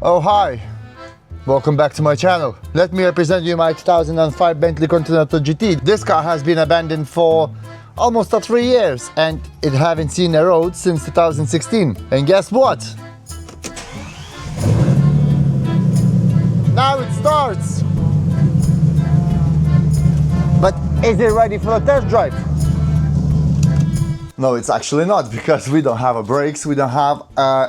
Oh hi, welcome back to my channel. Let me present you my 2005 Bentley Continental GT. This car has been abandoned for almost 3 years and it haven't seen a road since 2016. And guess what? Now it starts. But is it ready for a test drive? No, it's actually not, because we don't have brakes, we don't have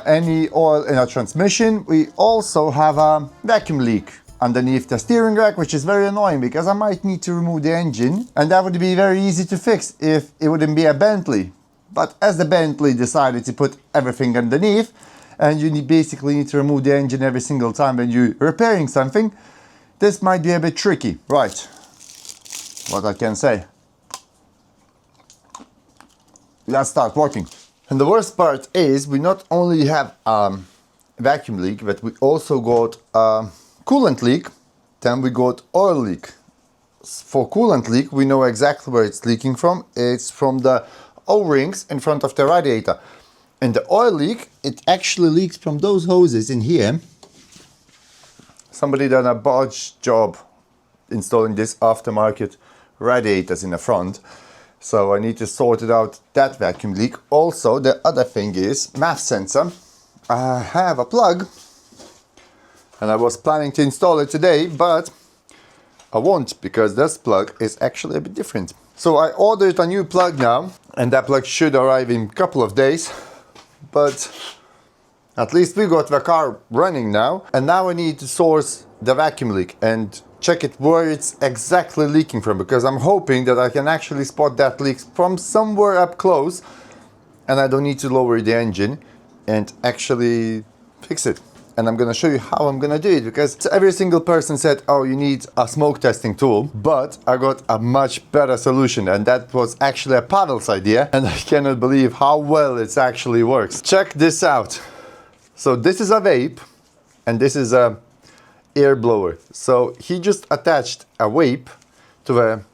any oil in our transmission. We also have a vacuum leak underneath the steering rack, which is very annoying because I might need to remove the engine, and that would be very easy to fix if it wouldn't be a Bentley. But as the Bentley decided to put everything underneath, and you basically need to remove the engine every single time when you're repairing something, this might be a bit tricky. Right, what I can say. Let's start working. And the worst part is we not only have a vacuum leak, but we also got a coolant leak, then we got oil leak. For coolant leak, we know exactly where it's leaking from. It's from the O-rings in front of the radiator. And the oil leak, it actually leaks from those hoses in here. Somebody done a botched job installing this aftermarket radiators in the front. So I need to sort it out, that vacuum leak. Also, the other thing is MAF sensor. I have a plug and I was planning to install it today, but I won't, because this plug is actually a bit different. So I ordered a new plug now, and that plug should arrive in a couple of days. But at least we got the car running now, and now I need to source the vacuum leak and check it where it's exactly leaking from, because I'm hoping that I can actually spot that leak from somewhere up close and I don't need to lower the engine and actually fix it. And I'm gonna show you how I'm gonna do it, because every single person said, oh, you need a smoke testing tool, but I got a much better solution, and that was actually a Pavel's idea, and I cannot believe how well it actually works. Check this out. So this is a vape and this is a air blower. So he just attached a vape to a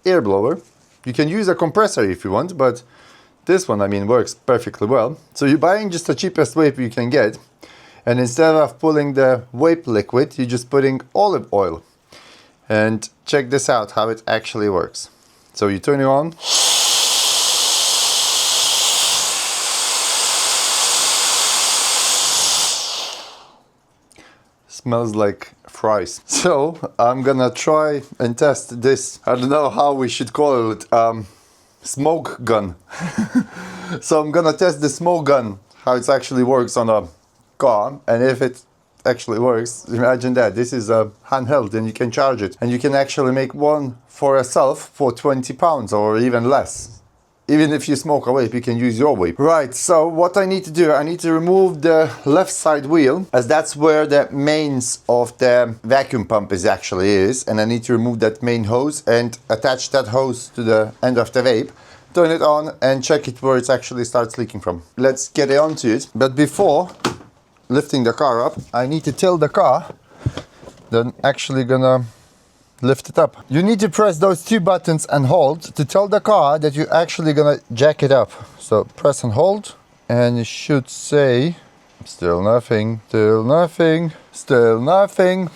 air blower. You can use a compressor if you want, but this one, I mean, works perfectly well. So you're buying just the cheapest vape you can get, and instead of pulling the vape liquid, you're just putting olive oil. And check this out, how it actually works. So you turn it on. Smells like fries. So I'm gonna try and test this. I don't know how we should call it, smoke gun. So I'm gonna test the smoke gun, how it actually works on a car, and if it actually works, imagine that this is a handheld and you can charge it, and you can actually make one for yourself for 20 pounds or even less. Even if you smoke a vape, you can use your vape. Right, so what I need to do, I need to remove the left side wheel, as that's where the mains of the vacuum pump actually is, and I need to remove that main hose and attach that hose to the end of the vape, turn it on and check it where it actually starts leaking from. Let's get it onto it. But before lifting the car up, I need to tell the car that I'm actually gonna lift it up. You need to press those two buttons and hold to tell the car that you're actually gonna jack it up. So press and hold, and it should say still nothing, still nothing, still nothing.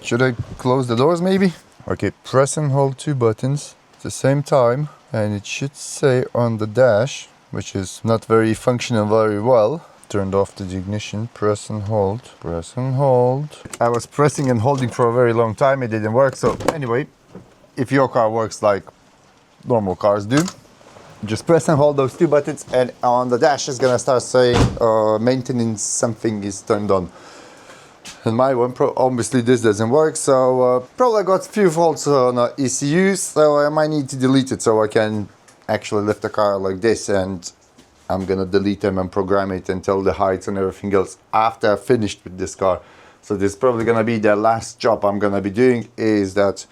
Should I close the doors maybe? Okay, press and hold two buttons at the same time, and it should say on the dash, which is not very functional very well. Turned off the ignition, press and hold, press and hold. I was pressing and holding for a very long time, it didn't work. So anyway, if your car works like normal cars do, just press and hold those two buttons, and on the dash is gonna start saying maintenance something is turned on. And my one, obviously this doesn't work, so probably got a few faults on ECU, so I might need to delete it so I can actually lift the car like this, and I'm gonna delete them and program it and tell the heights and everything else after I've finished with this car. So this is probably gonna be the last job I'm gonna be doing, is that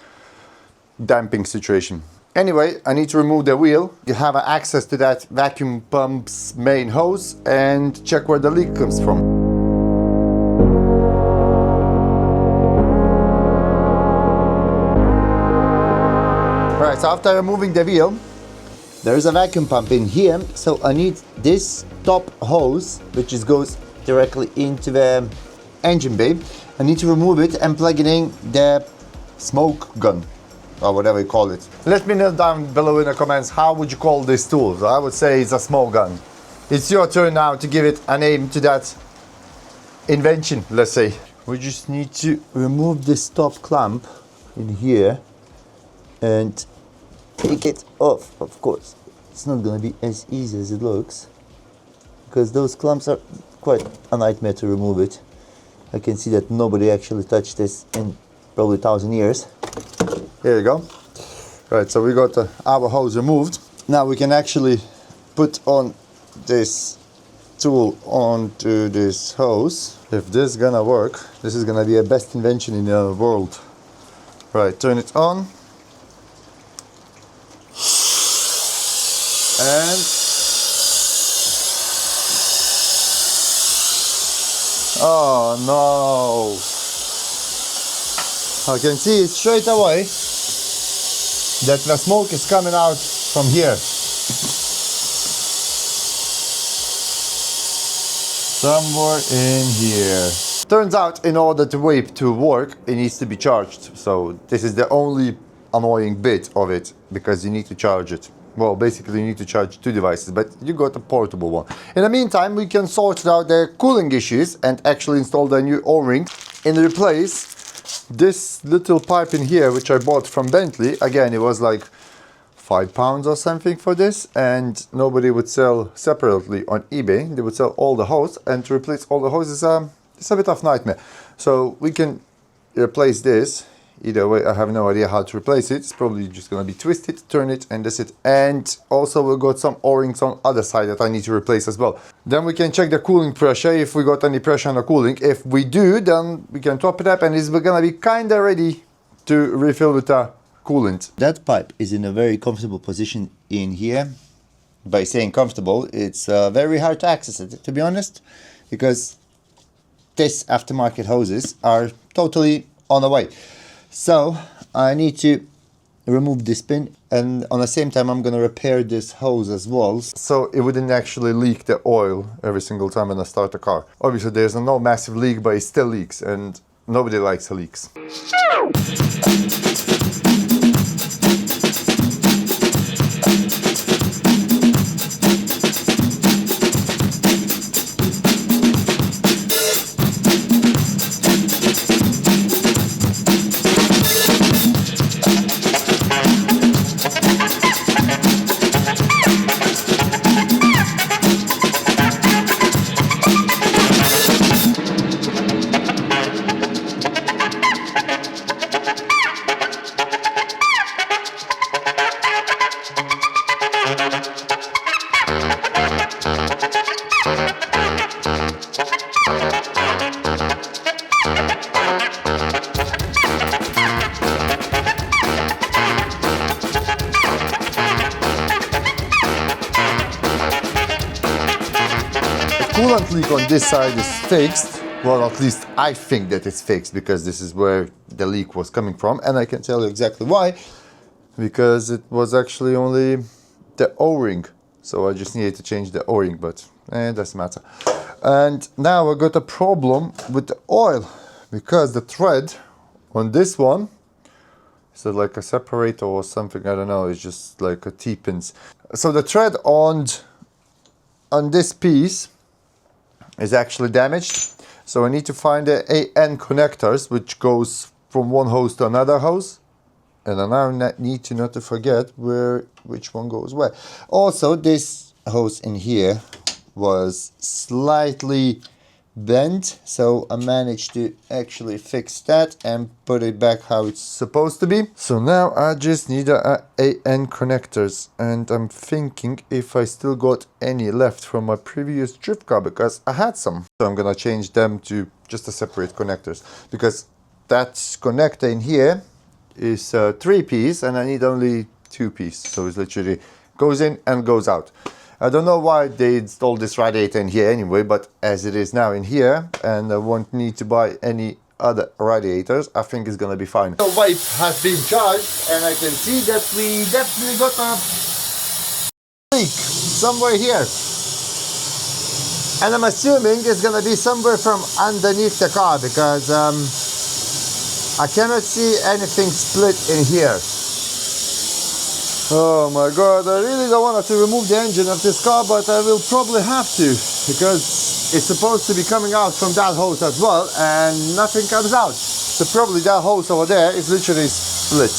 damping situation. Anyway, I need to remove the wheel. You have access to that vacuum pump's main hose, and check where the leak comes from. Right, so after removing the wheel, there's a vacuum pump in here, so I need this top hose, which goes directly into the engine bay. I need to remove it and plug it in the smoke gun, or whatever you call it. Let me know down below in the comments, how would you call this tool? So I would say it's a smoke gun. It's your turn now to give it a name to that invention, let's say. We just need to remove this top clamp in here and take it off. Of course, it's not going to be as easy as it looks, because those clamps are quite a nightmare to remove it. I can see that nobody actually touched this in probably 1,000 years. Here you go. Right, so we got our hose removed. Now we can actually put on this tool onto this hose. If this is gonna work, this is gonna be a best invention in the world. Right, turn it on. And oh no! I can see straight away that the smoke is coming out from here. Somewhere in here. Turns out, in order to vape to work, it needs to be charged. So this is the only annoying bit of it, because you need to charge it. Well, basically you need to charge two devices, but you got a portable one. In the meantime, we can sort out the cooling issues and actually install the new O-ring and replace this little pipe in here, which I bought from Bentley. Again, it was like £5 or something for this, and nobody would sell separately on eBay. They would sell all the hose, and to replace all the hoses, it's a bit of a nightmare. So we can replace this. Either way, I have no idea how to replace it. It's probably just gonna be twisted, turn it, and that's it. And also we've got some O-rings on other side that I need to replace as well. Then we can check the cooling pressure, if we got any pressure on the cooling. If we do, then we can top it up, and it's gonna be kinda ready to refill with a coolant. That pipe is in a very comfortable position in here. By saying comfortable, it's very hard to access it, to be honest, because this aftermarket hoses are totally on the way. So I need to remove this pin, and on the same time I'm gonna repair this hose as well, so it wouldn't actually leak the oil every single time when I start the car. Obviously there's no massive leak, but it still leaks, and nobody likes the leaks. Coolant leak on this side is fixed. Well, at least I think that it's fixed, because this is where the leak was coming from, and I can tell you exactly why. Because it was actually only the O-ring, so I just needed to change the O-ring, but it doesn't matter. And now I got a problem with the oil, because the thread on this one is like a separator or something, I don't know, it's just like a T-pins. So the thread on this piece is actually damaged, so I need to find the AN connectors, which goes from one hose to another hose, and I now need to not to forget which one goes where. Also, this hose in here was slightly bent, so I managed to actually fix that and put it back how it's supposed to be. So now I just need AN connectors, and I'm thinking if I still got any left from my previous drift car, because I had some. So I'm gonna change them to just a separate connectors, because that connector in here is 3-piece and I need only 2-piece, so it's literally goes in and goes out. I don't know why they installed this radiator in here anyway, but as it is now in here, and I won't need to buy any other radiators, I think it's gonna be fine. The vape has been charged, and I can see that we definitely got a leak somewhere here. And I'm assuming it's gonna be somewhere from underneath the car because I cannot see anything split in here. Oh my god, I really don't want to remove the engine of this car, but I will probably have to because it's supposed to be coming out from that hose as well and nothing comes out. So probably that hose over there is literally split.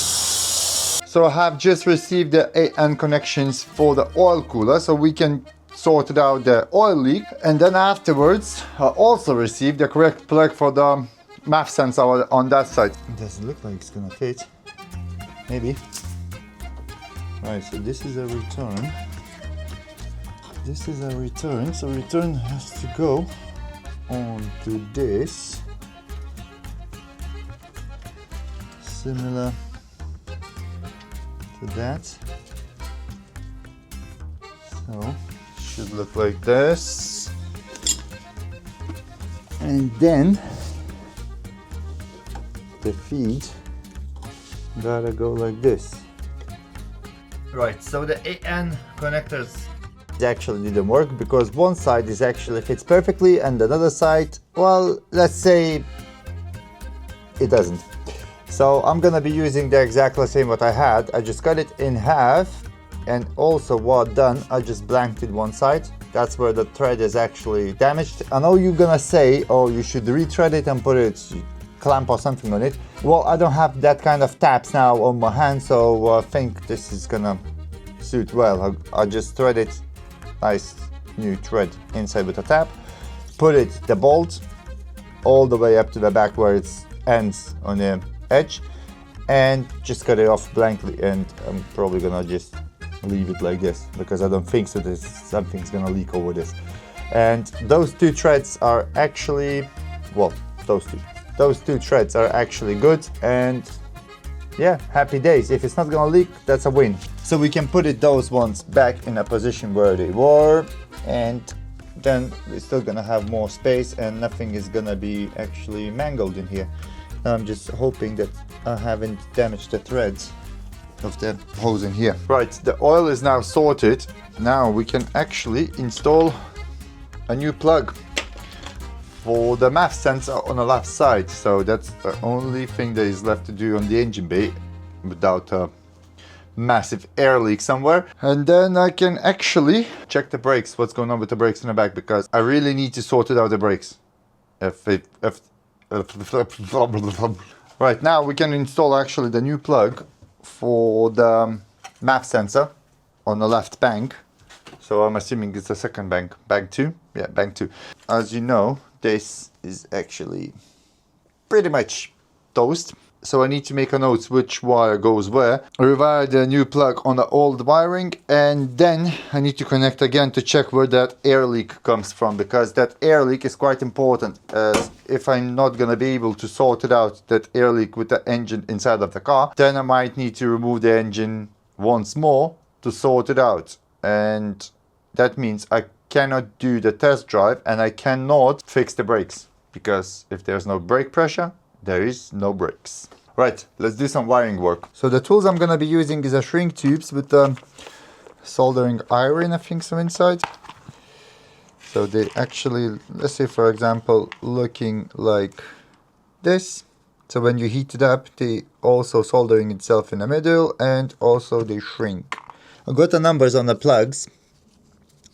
So I have just received the AN connections for the oil cooler so we can sort out the oil leak, and then afterwards I also received the correct plug for the MAF sensor on that side. It doesn't look like it's gonna fit. Maybe. Right, so this is a return. This is a return, so return has to go onto this. Similar to that. So, should look like this. And then the feed gotta go like this. Right, so the AN connectors actually didn't work because one side is actually fits perfectly and another side, well, let's say it doesn't. So I'm gonna be using the exactly same what I had. I just cut it in half, and also what done, I just blanked it one side. That's where the thread is actually damaged. I know you're gonna say, oh, you should retread it and put it clamp or something on it. Well, I don't have that kind of taps now on my hand, so I think this is gonna suit well. I just thread it, nice new thread inside with a tap, put it the bolt all the way up to the back where it ends on the edge, and just cut it off blankly. And I'm probably gonna just leave it like this because I don't think so that something's gonna leak over this. And those two threads are actually, well, those two threads are actually good, and yeah, happy days. If it's not gonna leak, that's a win. So we can put those ones back in a position where they were, and then we're still gonna have more space and nothing is gonna be actually mangled in here. I'm just hoping that I haven't damaged the threads of the hose in here. Right, the oil is now sorted. Now we can actually install a new plug for the MAF sensor on the left side. So that's the only thing that is left to do on the engine bay without a massive air leak somewhere. And then I can actually check the brakes, what's going on with the brakes in the back, because I really need to sort it out the brakes. Right, now we can install actually the new plug for the MAF sensor on the left bank. So I'm assuming it's the second bank, bank 2. Yeah, bank 2. As you know, this is actually pretty much toast. So I need to make a note which wire goes where. Rewire the new plug on the old wiring, and then I need to connect again to check where that air leak comes from, because that air leak is quite important, as if I'm not gonna be able to sort it out, that air leak with the engine inside of the car, then I might need to remove the engine once more to sort it out. And that means I cannot do the test drive and I cannot fix the brakes, because if there's no brake pressure, there is no brakes. Right, let's do some wiring work. So the tools I'm gonna be using is a shrink tubes with soldering iron, I think so, inside. So they actually, let's say for example, looking like this. So when you heat it up, they also soldering itself in the middle, and also they shrink. I got the numbers on the plugs.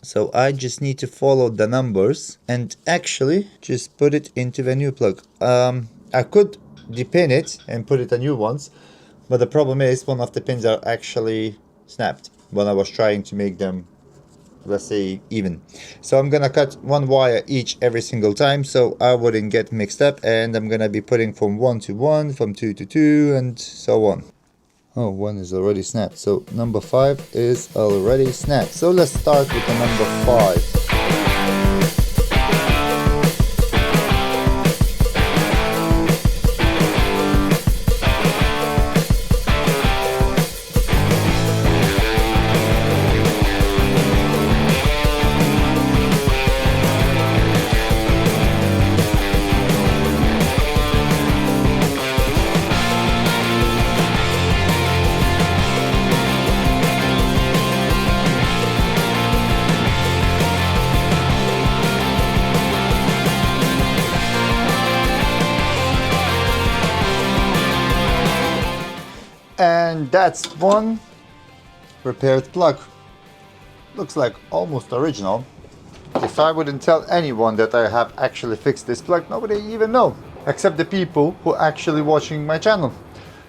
So I just need to follow the numbers and actually just put it into the new plug. I could depin it and put it a new ones, but the problem is one of the pins are actually snapped when I was trying to make them, let's say, even. So I'm gonna cut one wire each every single time so I wouldn't get mixed up, and I'm gonna be putting from 1 to 1, from 2 to 2, and so on. Oh, one is already snapped, so number 5 is already snapped. So let's start with the number 5. And that's one repaired plug. Looks like almost original. If I wouldn't tell anyone that I have actually fixed this plug, nobody even know, except the people who are actually watching my channel.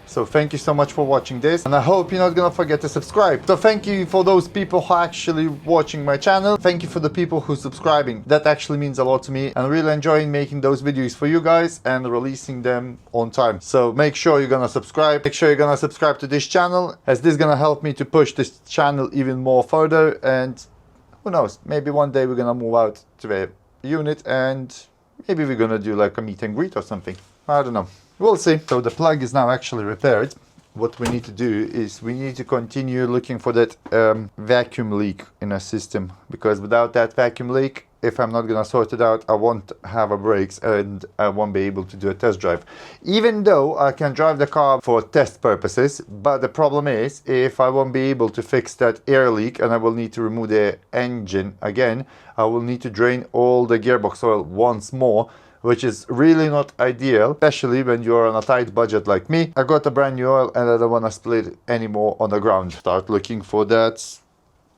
So thank you so much for watching this, and I hope you're not gonna forget to subscribe. So thank you for those people who are actually watching my channel. Thank you for the people who are subscribing. That actually means a lot to me, and I really enjoying making those videos for you guys and releasing them on time. So make sure you're gonna subscribe. Make sure you're gonna subscribe to this channel, as this is gonna help me to push this channel even more further. And who knows, maybe one day we're gonna move out to the unit and maybe we're gonna do like a meet and greet or something. I don't know. We'll see. So the plug is now actually repaired. What we need to do is we need to continue looking for that vacuum leak in our system, because without that vacuum leak, if I'm not gonna sort it out, I won't have a brakes and I won't be able to do a test drive. Even though I can drive the car for test purposes, but the problem is if I won't be able to fix that air leak and I will need to remove the engine again, I will need to drain all the gearbox oil once more, which is really not ideal, especially when you're on a tight budget like me. I got a brand new oil and I don't want to split it anymore on the ground. Start looking for that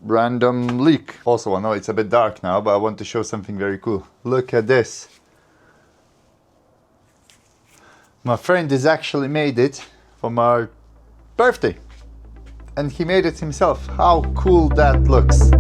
random leak. Also, I know it's a bit dark now, but I want to show something very cool. Look at this. My friend has actually made it for my birthday, and he made it himself. How cool that looks.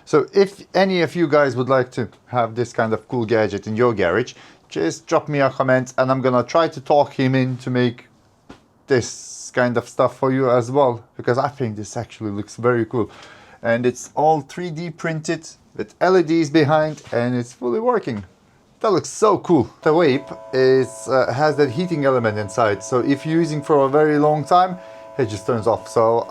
So if any of you guys would like to have this kind of cool gadget in your garage, just drop me a comment and I'm gonna try to talk him in to make this kind of stuff for you as well, because I think this actually looks very cool. And it's all 3D printed with LEDs behind and it's fully working. That looks so cool. The vape has that heating element inside, so if you're using for a very long time, it just turns off. So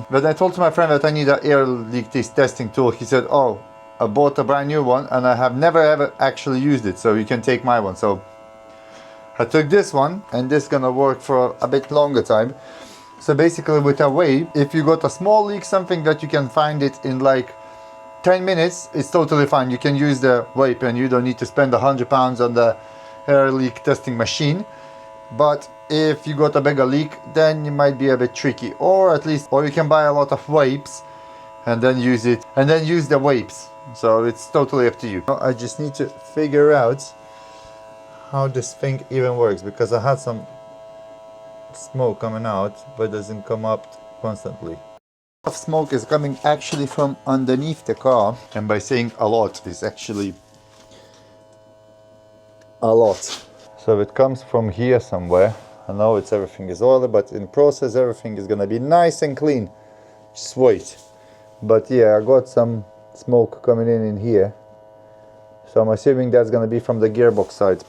when I told my friend that I need an air leak testing tool, he said, oh, I bought a brand new one and I have never ever actually used it, so you can take my one. So I took this one, and this is gonna work for a bit longer time. So basically with a vape, if you got a small leak, something that you can find it in like 10 minutes, it's totally fine. You can use the vape and you don't need to spend £100 on the air leak testing machine. But if you got a bigger leak, then it might be a bit tricky, or you can buy a lot of vapes and then use it, and then use the vapes. So it's totally up to you. I just need to figure out how this thing even works, because I had some smoke coming out, but it doesn't come up constantly. A lot of smoke is coming actually from underneath the car, and by saying a lot, is actually a lot. So it comes from here somewhere. I know everything is oily, but in process everything is gonna be nice and clean. Just wait. But yeah, I got some smoke coming in here. So I'm assuming that's gonna be from the gearbox side,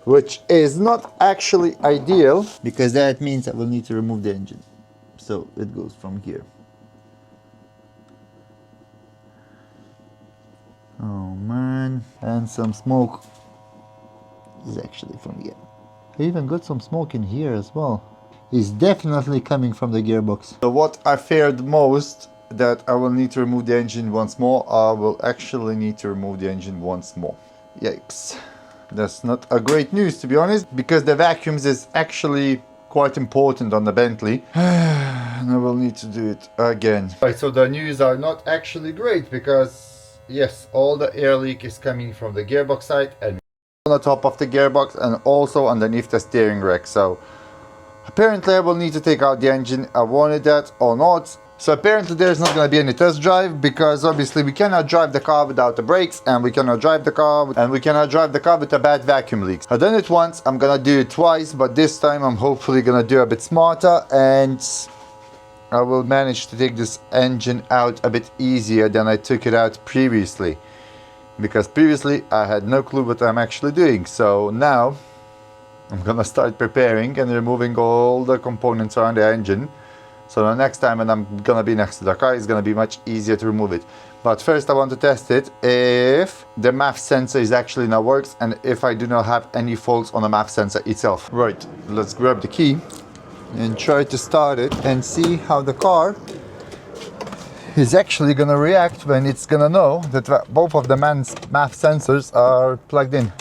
which is not actually ideal, because that means I will need to remove the engine. So it goes from here. Oh man, and some smoke is actually from here. I even got some smoke in here as well. It's definitely coming from the gearbox. So what I feared most, that I will need to remove the engine once more. I will actually need to remove the engine once more. Yikes. That's not a great news, to be honest, because the vacuums is actually quite important on the Bentley. And I will need to do it again. Right, so the news are not actually great, because yes, all the air leak is coming from the gearbox side and on the top of the gearbox and also underneath the steering rack. So apparently I will need to take out the engine. I wanted that or not. So apparently there's not going to be any test drive, because obviously we cannot drive the car without the brakes, and we cannot drive the car with a bad vacuum leak. I've done it once, I'm gonna do it twice, but this time I'm hopefully gonna do a bit smarter, and I will manage to take this engine out a bit easier than I took it out previously, because previously I had no clue what I'm actually doing. So now I'm gonna start preparing and removing all the components around the engine. So the next time when I'm gonna be next to the car, it's gonna be much easier to remove it. But first I want to test it if the MAF sensor is actually now works and if I do not have any faults on the MAF sensor itself. Right, let's grab the key and try to start it and see how the car is actually gonna react when it's gonna know that both of the MAF sensors are plugged in.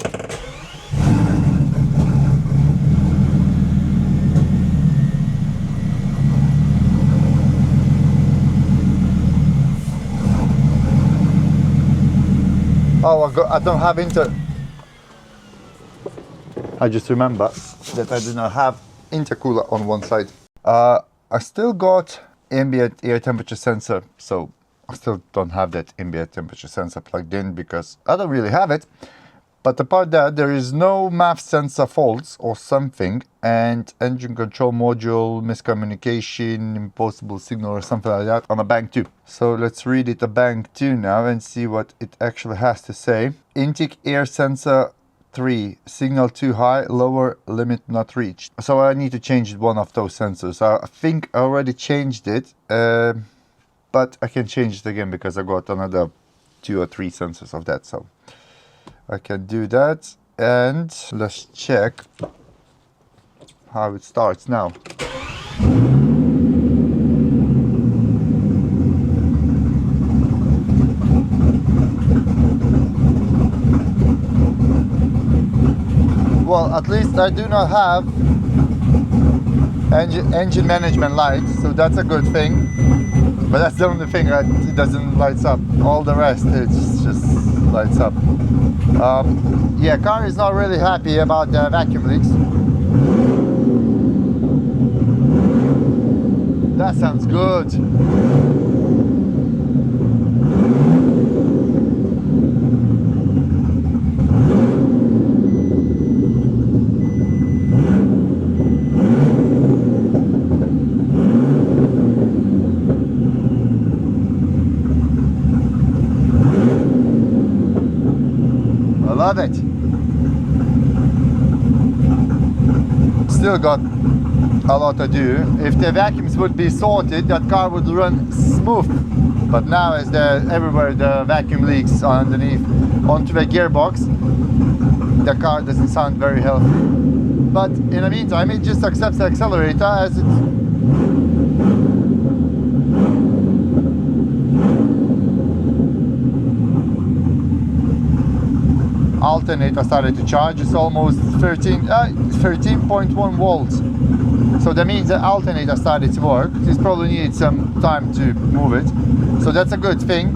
Oh, I don't have I just remember that I do not have intercooler on one side. I still got ambient air temperature sensor, so I still don't have that ambient temperature sensor plugged in because I don't really have it. But apart that, there is no MAF sensor faults or something, and engine control module miscommunication, impossible signal or something like that on a bank 2. So let's read it a bank 2 now and see what it actually has to say. Intake air sensor 3, signal too high, lower limit not reached. So I need to change one of those sensors. I think I already changed it, but I can change it again because I got another 2 or 3 sensors of that. So I can do that, and let's check how it starts now. Well, at least I do not have engine management lights, so that's a good thing. But that's the only thing that it doesn't lights up. All the rest, it's just lights up. Yeah, car is not really happy about the vacuum leaks. That sounds good. Love it. Still got a lot to do. If the vacuums would be sorted, that car would run smooth. But now as everywhere the vacuum leaks underneath onto the gearbox, the car doesn't sound very healthy. But in the meantime, it just accepts the accelerator as it's alternator started to charge. It's almost 13.1 volts. So that means the alternator started to work. This probably needs some time to move it. So that's a good thing.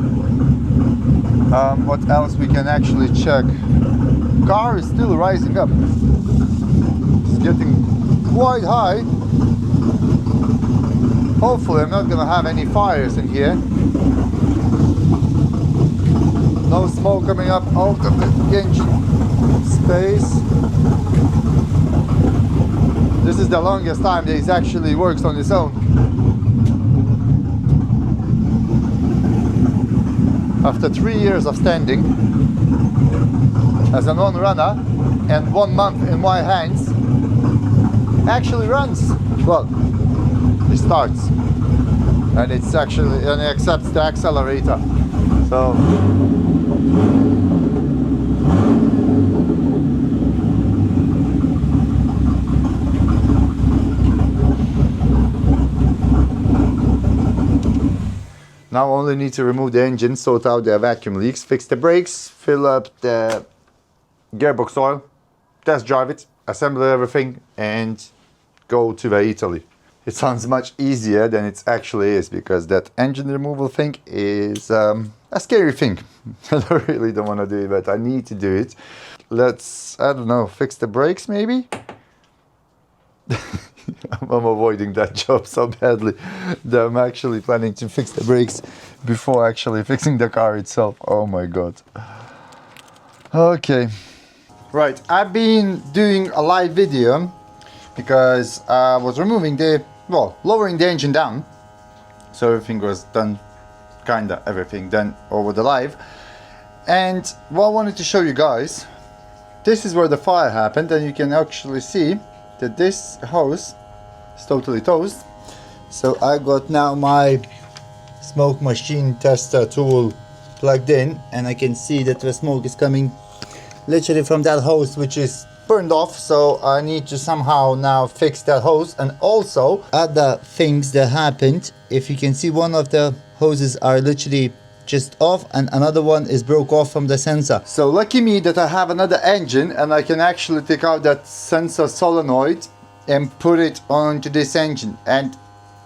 What else we can actually check? Car is still rising up. It's getting quite high. Hopefully I'm not gonna have any fires in here. No smoke coming up out of the engine space. This is the longest time that it actually works on its own. After 3 years of standing as a non-runner and 1 month in my hands, actually runs. Well, it starts and it accepts the accelerator. So now I only need to remove the engine, sort out the vacuum leaks, fix the brakes, fill up the gearbox oil, test drive it, assemble everything and go to Italy. It sounds much easier than it actually is because that engine removal thing is a scary thing. I really don't want to do it, but I need to do it. Let's, I don't know, fix the brakes maybe? I'm avoiding that job so badly that I'm actually planning to fix the brakes before actually fixing the car itself. Oh my god. Okay. Right, I've been doing a live video because I was removing lowering the engine down. So everything was done, everything done over the live. And what I wanted to show you guys this is where the fire happened, and you can actually see that this hose is totally toast. So I got now my smoke machine tester tool plugged in, and I can see that the smoke is coming literally from that hose, which is burned off. So I need to somehow now fix that hose, and also other things that happened. If you can see, one of the hoses are literally just off and another one is broke off from the sensor. So lucky me that I have another engine, and I can actually take out that sensor solenoid and put it onto this engine, and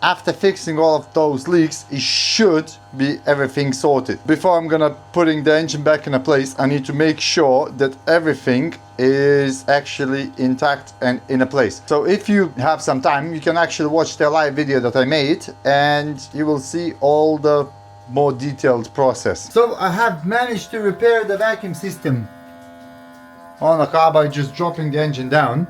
after fixing all of those leaks, it should be everything sorted. Before I'm gonna putting the engine back in a place, I need to make sure that everything is actually intact and in a place. So if you have some time, you can actually watch the live video that I made, and you will see all the more detailed process. So I have managed to repair the vacuum system on a car by just dropping the engine down.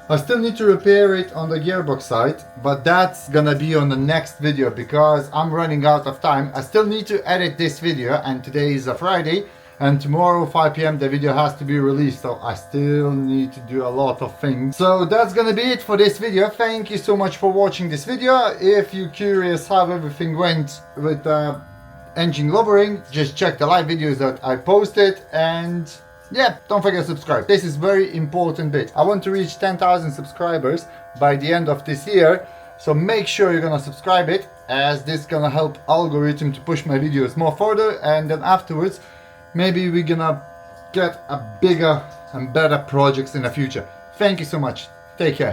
I still need to repair it on the gearbox side, but that's gonna be on the next video because I'm running out of time. I still need to edit this video, and today is a Friday, and tomorrow 5 p.m. the video has to be released, so I still need to do a lot of things. So that's gonna be it for this video. Thank you so much for watching this video. If you're curious how everything went with engine lowering, just check the live videos that I posted, and yeah, don't forget to subscribe. This is very important bit. I want to reach 10,000 subscribers by the end of this year, so make sure you're gonna subscribe it, as this gonna help algorithm to push my videos more further, and then afterwards maybe we're gonna get a bigger and better projects in the future. Thank you so much. Take care.